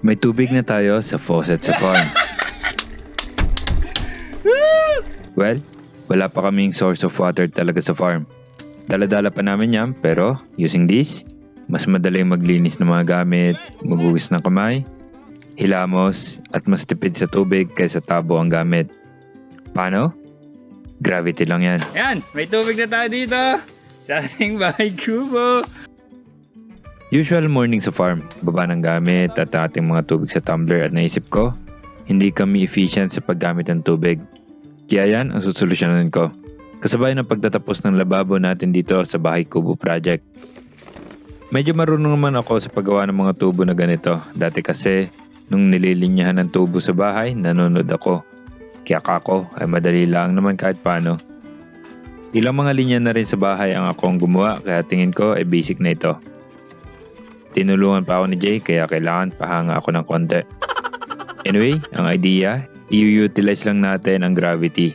May tubig na tayo sa faucet sa farm. Well, wala pa kaming source of water talaga sa farm. Dala-dala pa namin yan, pero using this, mas madaling maglinis ng mga gamit, maghugas ng kamay, hilamos, at mas tipid sa tubig kaysa tabo ang gamit. Paano? Gravity lang yan. Yan, may tubig na tayo dito sa ating bahay kubo. Usual morning sa farm, baba ng gamit at ating mga tubig sa tumbler at naisip ko, hindi kami efficient sa paggamit ng tubig. Kaya yan ang susolusyonan ko. Kasabay ng pagtatapos ng lababo natin dito sa bahay kubo project. Medyo marunong naman ako sa paggawa ng mga tubo na ganito. Dati kasi, nung nililinyahan ng tubo sa bahay, nanonood ako. Kaya kako ay madali lang naman kahit paano. Ilang mga linya na rin sa bahay ang akong gumawa kaya tingin ko ay basic na ito. Tinulungan pa ako ni Jay kaya kailangan pahanga ako ng konti. Anyway, ang idea, i-utilize lang natin ang gravity.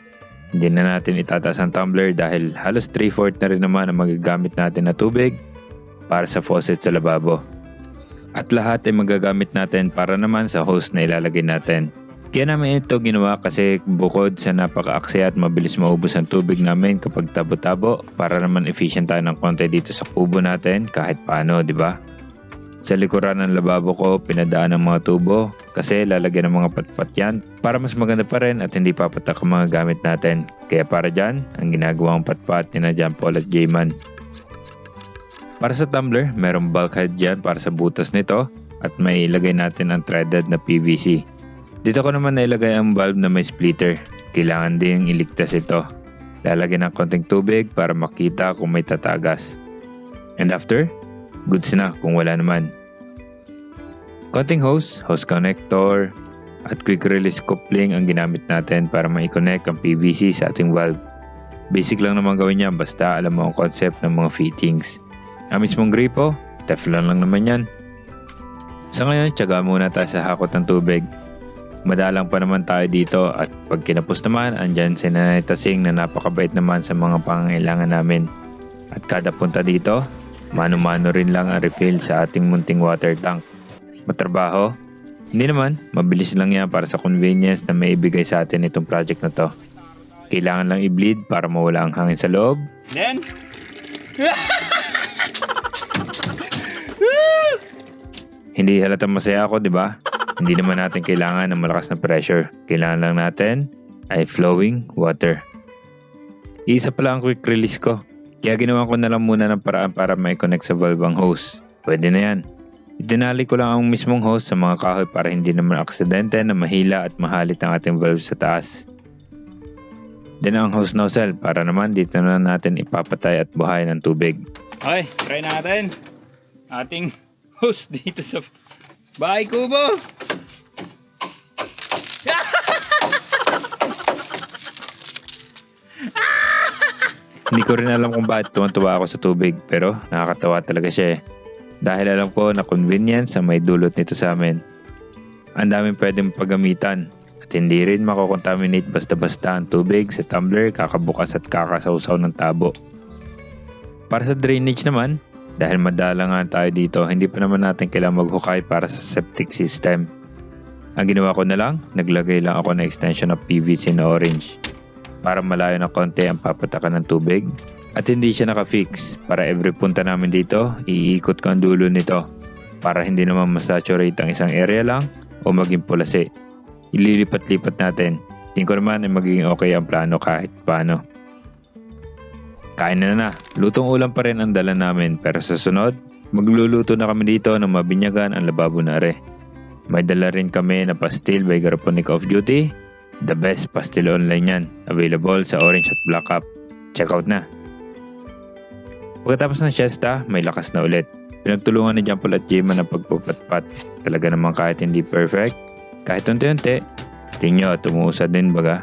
Hindi na natin itataas ang tumbler dahil halos 3/4 na rin naman ang magagamit natin na tubig para sa faucet sa lababo. At lahat ay magagamit natin para naman sa hose na ilalagay natin. Kaya namin ito ginawa kasi bukod sa napaka-aksaya at mabilis maubos ang tubig namin kapag tabo-tabo, para naman efficient tayo ng konti dito sa kubo natin kahit paano, di ba? Sa likuran ng lababo ko, pinadaan ng mga tubo kasi lalagyan ng mga patpat yan para mas maganda pa rin at hindi papatak ang mga gamit natin. Kaya para dyan, ang ginagawang patpat ni na John Paul at J-Man. Para sa tumbler, merong bulkhead dyan para sa butas nito at may ilagay natin ang threaded na PVC. Dito ko naman nailagay ang valve na may splitter. Kailangan ding iligtas ito. Lalagyan ng konting tubig para makita kung may tatagas. And after, goods na kung wala naman. Konting hose connector, at quick release coupling ang ginamit natin para ma-connect ang PVC sa ating valve. Basic lang naman gawin yan basta alam mo ang concept ng mga fittings. Ang mismong gripo, Teflon lang naman yan. Sa ngayon, tiyaga muna tayo sa hakot ng tubig. Madalang pa naman tayo dito at pag kinapos naman, andyan si Nanay Tasing na napakabait naman sa mga pangangailangan namin. At kada punta dito, mano-mano rin lang ang refill sa ating munting water tank. Matrabaho? Hindi naman, mabilis lang yan para sa convenience na may ibigay sa atin itong project na to. Kailangan lang i-bleed para mawala ang hangin sa loob. Then, Hindi halatang masaya ako, di ba? Hindi naman natin kailangan ng malakas na pressure. Kailangan lang natin ay flowing water. Isa pala ang quick release ko. Kaya ginawa ko na lang muna ng paraan para may-connect sa valve ang hose. Pwede na yan. Itinali ko lang ang mismong hose sa mga kahoy para hindi naman aksidente na mahila at mahalit ang ating valve sa taas. Then ang hose nozzle para naman dito na natin ipapatay at buhayin ng tubig. okay, try natin. Ating host dito sa bahay kubo. Hindi ko rin alam kung bakit tuwan-tuwa ako sa tubig pero nakakatawa talaga siya eh. Dahil alam ko na convenience ang may dulot nito sa amin. Ang daming pwedeng paggamitan at hindi rin makokontaminate basta-basta ang tubig sa tumbler kakabukas at kakasawsaw ng tabo. Para sa drainage naman, dahil madalangan tayo dito, hindi pa naman natin kailangan maghukay para sa septic system. Ang ginawa ko na lang, naglagay lang ako ng extension of PVC na orange para malayo na konti ang papatakan ng tubig at hindi siya nakafix. Para every punta namin dito, iikot ko ang dulo nito para hindi naman masaturate ang isang area lang o maging pulasi. Ililipat-lipat natin. Tingin ko naman ay magiging okay ang plano kahit paano. Kain na. Lutong ulam pa rin ang dala namin pero sa sunod, magluluto na kami dito ng mabinyagan ang lababo na are. May dala rin kami na pastil by Garaponic Off Duty. The best pastil online yan. Available sa orange at black cup. Check out na. Pagkatapos ng siesta, may lakas na ulit. Pinagtulungan ni John Paul at J-Man ang pagpupatpat. Talaga naman kahit hindi perfect, kahit unti-unti, tingyo at umuusad din baga.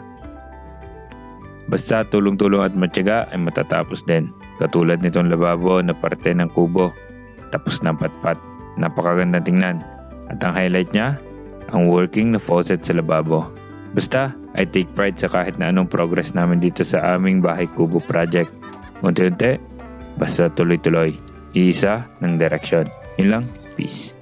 Basta tulong-tulong at matyaga ay matatapos din. Katulad nitong lababo na parte ng kubo. Tapos ng patpat. Napakaganda tingnan. At ang highlight niya, ang working na faucet sa lababo. Basta, I take pride sa kahit na anong progress namin dito sa aming bahay kubo project. Unti-unti, basta tuloy-tuloy. Iisa ng direksyon. Yun lang. Peace.